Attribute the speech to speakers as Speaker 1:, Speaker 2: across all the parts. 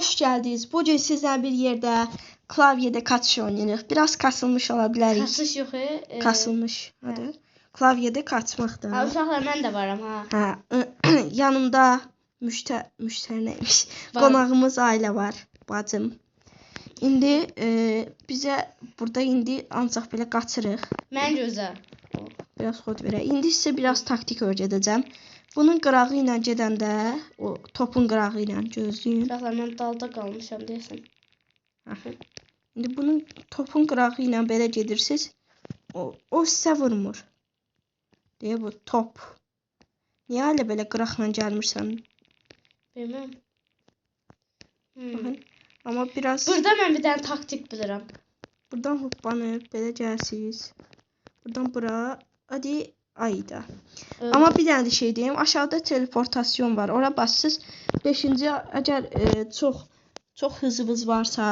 Speaker 1: Hoş geldiniz. Bugün sizlerle bir yerde klavyede kaçış oynayırıq. Biraz kasılmış olabilir.
Speaker 2: Kasış yox.
Speaker 1: Kasılmış. Hadi. Klavyede kaçmaqdır.
Speaker 2: Ha, uşaqlar mən də varam ha.
Speaker 1: Ha. Yanımda müşteri neymiş?
Speaker 2: Var.
Speaker 1: Qonağımız ailə var. Bacım. İndi bizə burada indi ancaq belə qaçırıq.
Speaker 2: Mən gözəl.
Speaker 1: Biraz xod verək. İndi sizə biraz taktik öyrədəcəm. Bunun qırağı ilə gedəndə, o topun qırağı ilə gözləyin.
Speaker 2: Uşaqlar mən dalda qalmışam deyəsən.
Speaker 1: İndi bunun topun qırağı ilə belə gedirsiniz. O sizə vurmur. Deyə bu top. Niyə elə belə qıraqla gəlmirsən?
Speaker 2: Bilməm.
Speaker 1: Baxın. Amma biraz
Speaker 2: Burada mən bir dənə taktik bilirəm.
Speaker 1: buradan hoppanıb belə gəlsiniz. Buradan bura. Hadi ayda. Amma bir dənə də şey deyim. Aşağıda teleportasyon var. Ora bassız. 5-ci əgər çox hızınız varsa,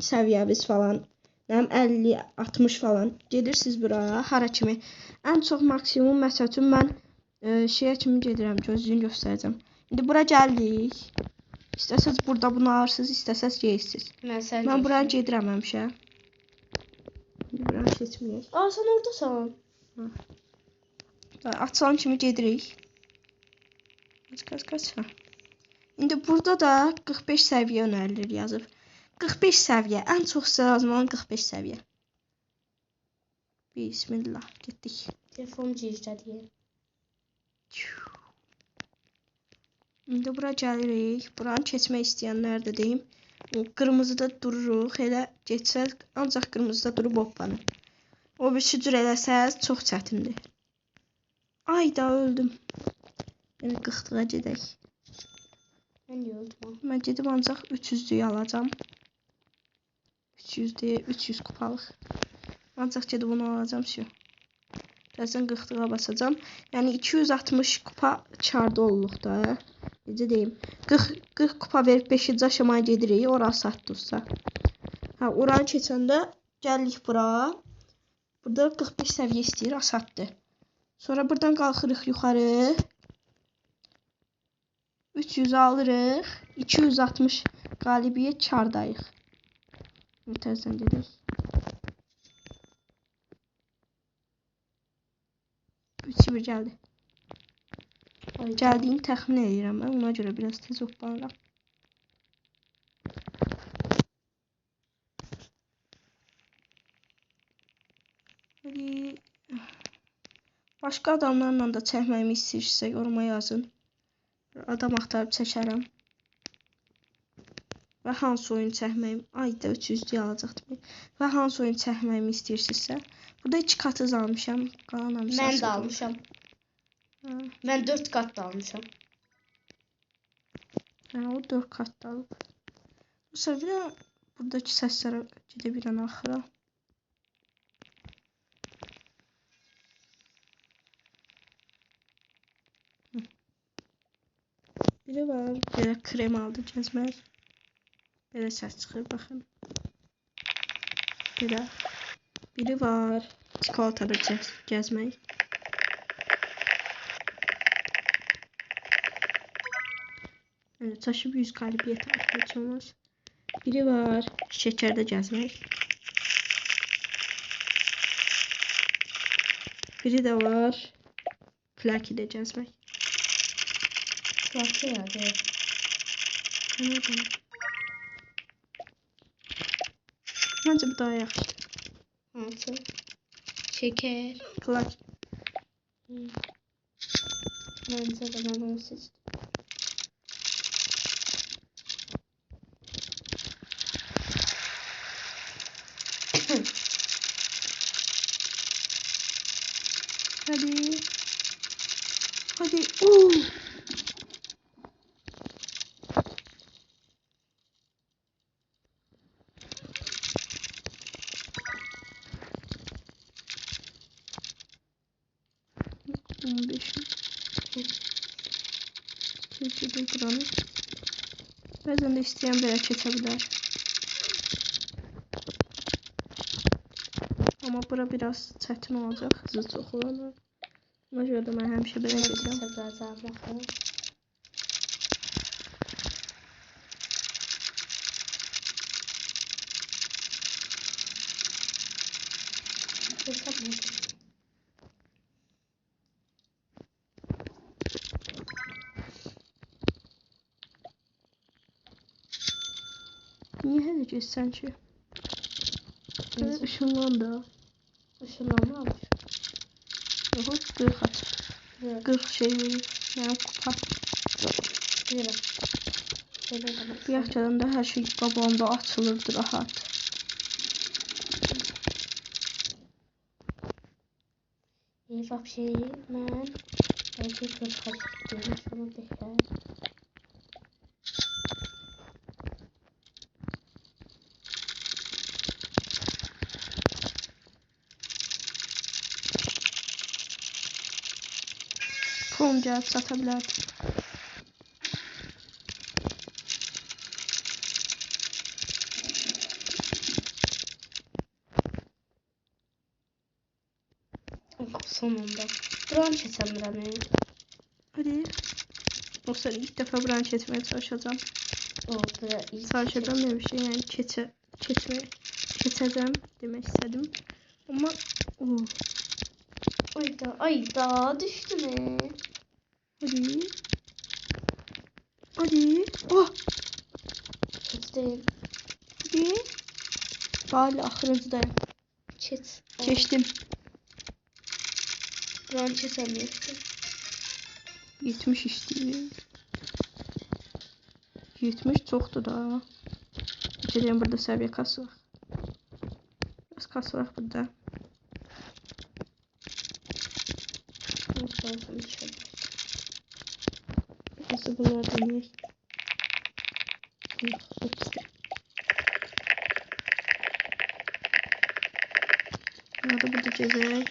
Speaker 1: səviyyəniz falan, nəm 50, 60 falan gedirsiniz bura, hara kimi. Ən çox maksimum məsəl üçün mən şeyə kimi gedirəm, gözlüyünü göstərəcəm. İndi bura gəldik. İstəsəz burada bunu alırsınız, istəsəz yeyirsiniz. Mən bura gedirəm həmişə. İndi bura keçməyək.
Speaker 2: Aa, sən oradasan.
Speaker 1: Açılan kimi gedirik. Kaç. İndi burada da 45 səviyyə önərilir yazıb. 45 səviyyə. Ən çox sizə lazım olan 45 səviyyə. Bismillah. Getdik.
Speaker 2: Telefon cihazladı.
Speaker 1: İndi bura gəlirik. Buranı keçmək istəyənlər də deyim. Qırmızıda dururuq. Elə geçsəz ancaq qırmızıda durub hoppanın. O bir cür eləsəz çox çətindir. Ayda öldüm. Yəni 40-lığa gedək.
Speaker 2: Mən yoldum.
Speaker 1: Mən gedib ancaq 300'lüyü alacağım. 300 deyə 300 kupalıq. Ancaq gedib onu alacağım şu. Birazdan 40'lığa basacağım. Yəni 260 kupa çarda olduq da. Necə deyim? 40 kupa verib 5-ci aşamaya gedirik. Orası satdırsa. Ha, oranı keçəndə gəlirik bura. Burada 45 səviyyə istəyir, asatdır. Sonra buradan qalxırıq yuxarı. 300 alırıq. 260 qalibiyyət çardayıq. Təzədən gedək. 3-1 gəldi. Gəldiyini təxmin edirəm mən. Ona görə biraz tez hoppanıram. Hadi. Başqa adamlarla da çəkməyimi istəyirsə yoruma yazın. Adam axtarıb çəkərəm. Və hansı oyun çəkməyim, ayda 300'lüyü alacaqdım. Və hansı oyun çəkməyimi istəyirsinizsə, burada 2 katız almışam. Qalan hamısı.
Speaker 2: Mən də almışam. Mən 4 kat da almışam.
Speaker 1: O 4 kat da alıb. Bu səfərdə buradakı səslərə gedə bilən axıra. Biri var, belə krem aldı gəzmək. Belə səs çıxır, baxın. Belə. Biri var, çikolatada gəzmək. Yəni, çaşıb 100 qalibiyyət alıb, heç olmaz. Biri var, şəkərdə gəzmək. Biri də var, plakidə gəzmək.
Speaker 2: Plakı ya, deyil.
Speaker 1: Məncə bu daha yaxşı.
Speaker 2: Hansı? Şeker.
Speaker 1: Plak.
Speaker 2: Məncə də mən onu seçdim.
Speaker 1: Hadi. Hadi. Oo. Türkiye'de buranın. Bazen de isteyen belə keçə bilər. Amma bura biraz çətin olacaq. Hızı çox olanlar. Ona görə də mən həmişə belə gedirəm.
Speaker 2: Hesap mı?
Speaker 1: Niye hele geçsən ki? Işınlandı.
Speaker 2: Işınlanma almış.
Speaker 1: Yox, 40 aç.
Speaker 2: Evet.
Speaker 1: 40 şey verir. Mənim kupa.
Speaker 2: Bilirəm. Belə eləmək
Speaker 1: Bu yaxçadan da hər şey qabağımda açılırdı rahat.
Speaker 2: Вообще mən belki 40 açdım. Şunu bekler.
Speaker 1: Pulum gəlib sata bilərdim.
Speaker 2: Sonunda. Buranı keçəmirəm.
Speaker 1: Hadi. Yoksa ilk defa branş etmeye çalışacağım.
Speaker 2: O bura ilk
Speaker 1: Çalışacağım diye bir şey yani keçeceğim demek istedim. Ama
Speaker 2: Ayda düştü mü?
Speaker 1: hadi. Hadi. Oh.
Speaker 2: Keçdim.
Speaker 1: Hadi. Hala ahırıncıdayım. Geçtim.
Speaker 2: Buranı keçəmirəm.
Speaker 1: 70 işləyir. 70 çoxdur da. Gəlin burada səviyyə kasırıq. Biraz kasırıq burada. Nasıl bunlar deneyək? Yox, hepsi. Burada gezək.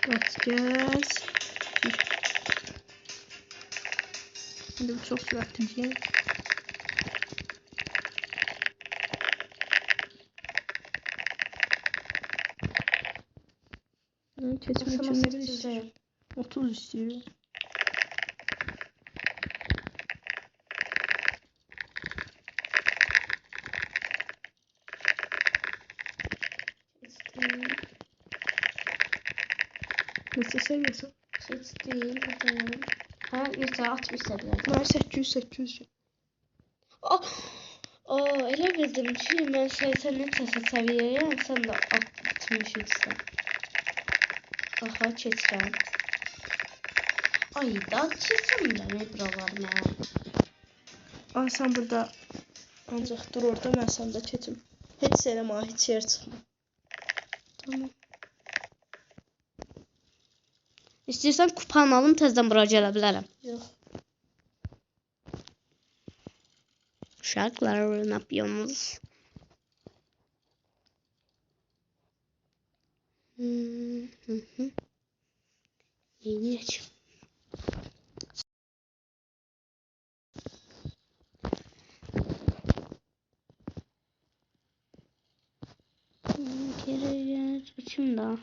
Speaker 1: Bakacağız. Şimdi bu çok süratli. Keçmek için ne istiyor? 30 istiyor. Neçə səviyyəsi?
Speaker 2: Keçdim. Ha, neçə 60 səviyyədə.
Speaker 1: Mən 800.
Speaker 2: Elə bildim ki, mən 80 neçə səviyyəyəm, sən də 63-sən. Aha, keçirəm. Ayda keçirəm buralarına.
Speaker 1: Ay sən burada ancaq dur orada, mən səndə keçim. Heç eləmə, heç yer çıxma. Tamam.
Speaker 2: İstəyirsən kupanı alım, təzədən bura gələ bilərəm.
Speaker 1: Yox.
Speaker 2: Uşaqlar, ne yapıyorsunuz? İyice. Geri açayım da.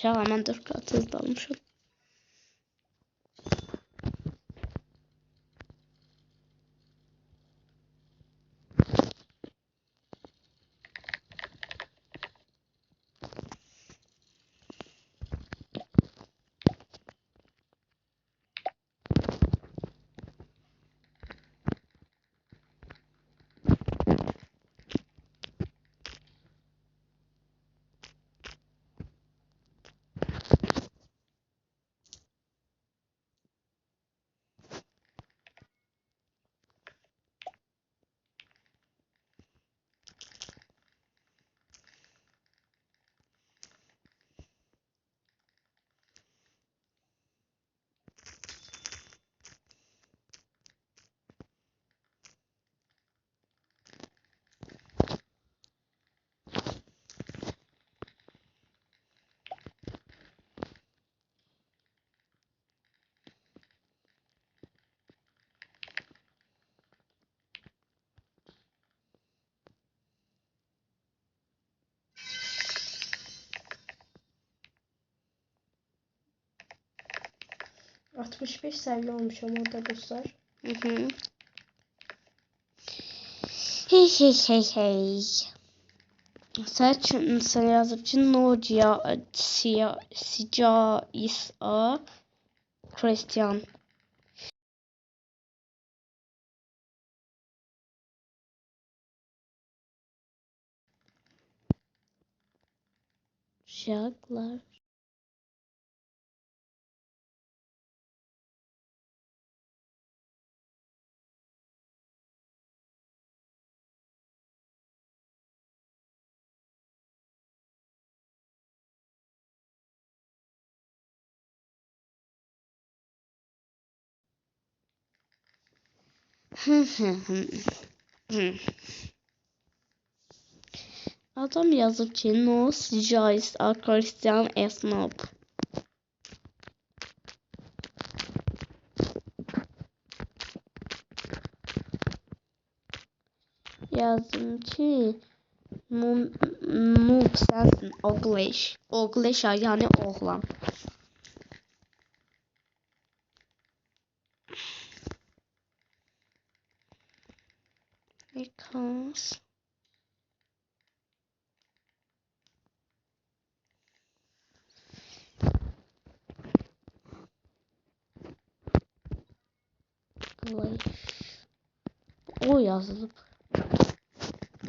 Speaker 2: Ya hemen 4 kat hızlı almışım.
Speaker 1: 65 seviye olmuşum orada dostlar.
Speaker 2: Hı. Hey hey hey hey. Sen yazıp ki Nocia Sica İsa Christian. Şarkılar. Adam yazıp ki No Sica İsa Christian Esnop. Yazdım ki Noob sensin Oglish. Oglish yani oğlan. Because Oglish. O yazılıp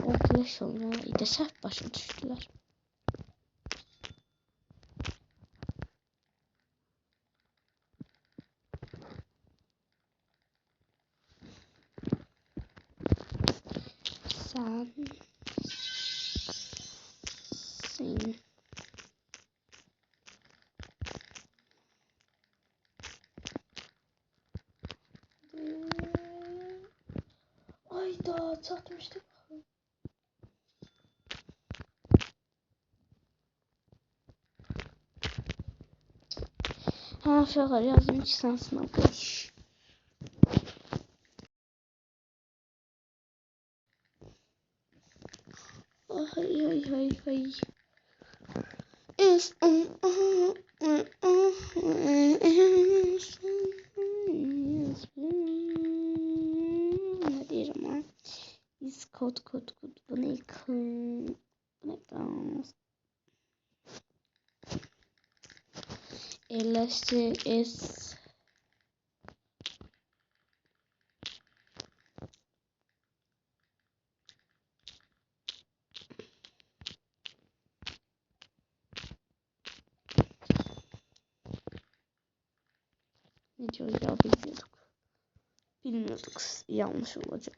Speaker 2: Oglish olmalı. İyi səhv başa düşdülər. Sensin. Ayda çatmıştık. Ha uşaqlar yazdım ki sensin Oglish. Ay. Is ne diyeceğim ha? Is kod. Bu ne kod? Bu ne kod? Elası is ne diyor ya bilmiyorduk yanlış olacak.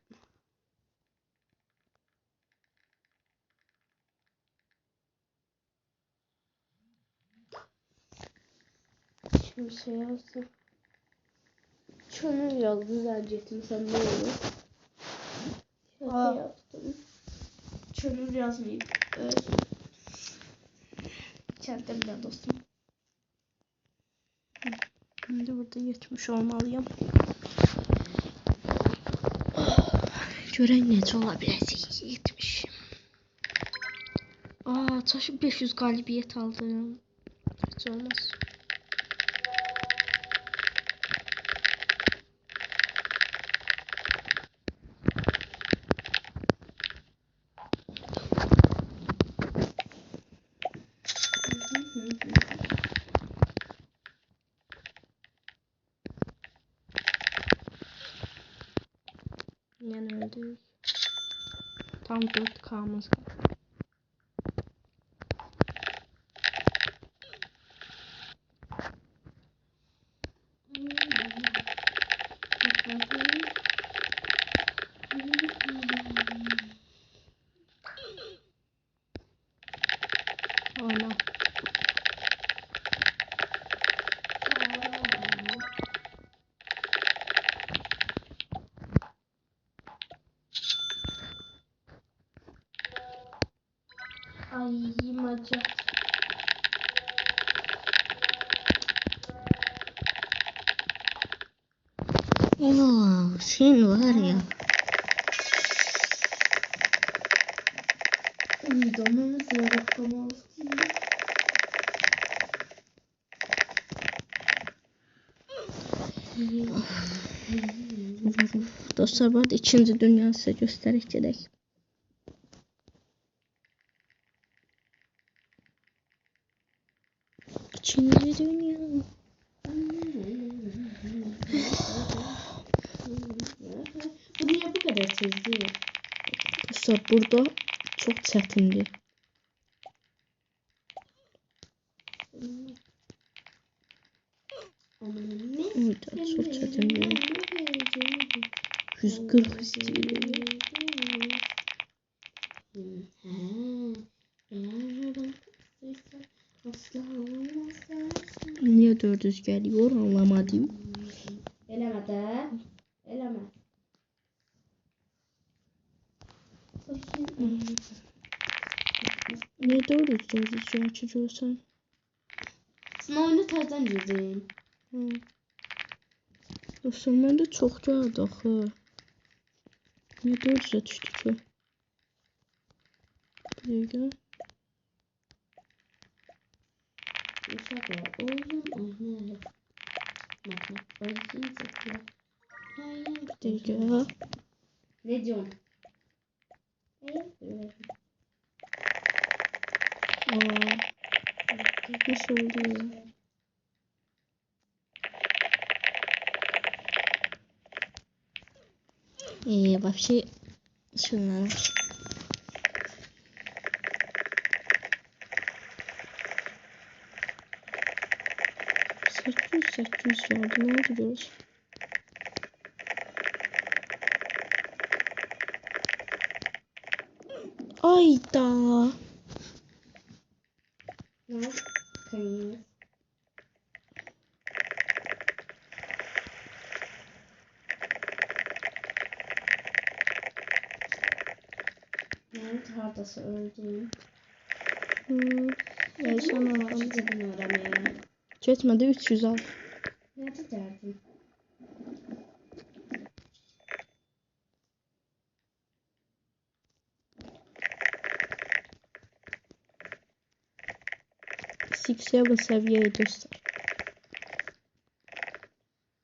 Speaker 2: Şimdi şey yazdım. Şunu yaz düzeltecektim sen ne olur? Şaka yaptım. Çölür yazmayayım. İçeride bile dostum.
Speaker 1: Şimdi burada 70 olmalıyım. Görək necə ola biləcək 70. Çaşı 500 qalibiyyət aldım. Heç olmaz. Yani öldük. Tam 4K'mız var. Oyna. Ay maca. Sen var ya. Uyudamamız yaratmamız. Dostlar, bu arada 2. Dünya size göstererek gedək. İkinci Dünya.
Speaker 2: Bu niye bu kadar tezdi?
Speaker 1: Dostlar, burada çok çətindir. Evet, çok çətindir. 140 istəyir. Niye 400 geliyor anlamadım.
Speaker 2: Eleme de. Eleme.
Speaker 1: Niye 400 açıyorsan?
Speaker 2: Sen oyunu tersten girdin.
Speaker 1: Dostlar, məndə çox gəldi axı. Niyə 400-ə düşdü ki? Bir dəqiqə.
Speaker 2: Uşaqlar, oyun oynar. Bak, oyun zıplar.
Speaker 1: Bir dəqiqə.
Speaker 2: Ne diyorsun?
Speaker 1: Nasıl oldu ya? Вообще şunlar. Sekiz vardı. Ne oldu diyoruz? Ayda.
Speaker 2: Ne? Kayınız. Mehmet hardası öldüm.
Speaker 1: Sana
Speaker 2: Başladım öğrenmeye.
Speaker 1: Geçmedi 300 al.
Speaker 2: Nerede derdim?
Speaker 1: Six seven seviyeyi dostlar.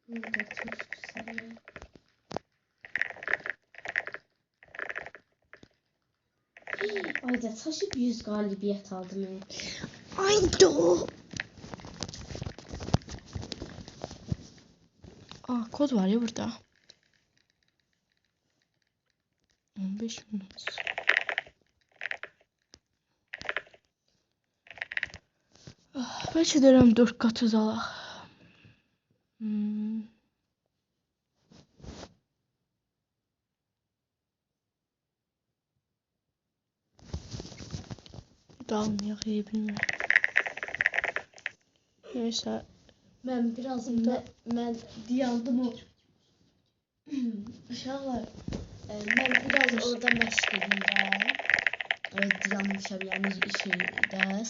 Speaker 2: Nerede tuzlu. Ayda taşıp 100 galibiyet aldım.
Speaker 1: Ayda. Kod var ya burada. 15 minut. Belki derim 4 kat uzalaq. Dalmayaq, bilmirəm. Neyse.
Speaker 2: Ben biraz da ben diyandım o. Uşaqlar, ben biraz orada məşğulum da. Diyanmışam, yani şeydə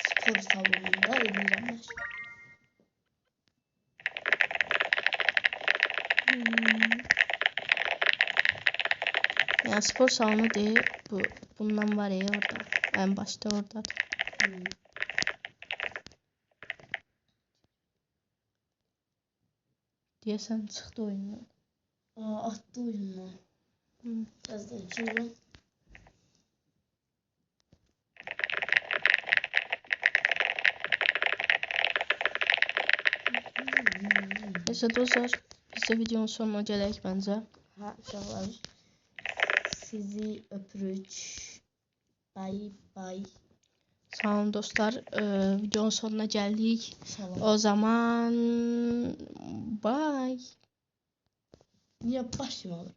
Speaker 2: spor salonunda edirəm məşğul.
Speaker 1: Yani spor salonu değil, bundan var ya orada. En başta orada. Diyesen çıktı oyundan.
Speaker 2: Attı oyunu. Biraz da içiyorum.
Speaker 1: Neyse dostlar, biz de videonun sonuna gələk bence.
Speaker 2: Ha, uşaqlar. Sizi öpürük. Bye bye.
Speaker 1: Sağ olun dostlar. Videonun sonuna geldik.
Speaker 2: Salam.
Speaker 1: O zaman bye.
Speaker 2: Niye başım olur?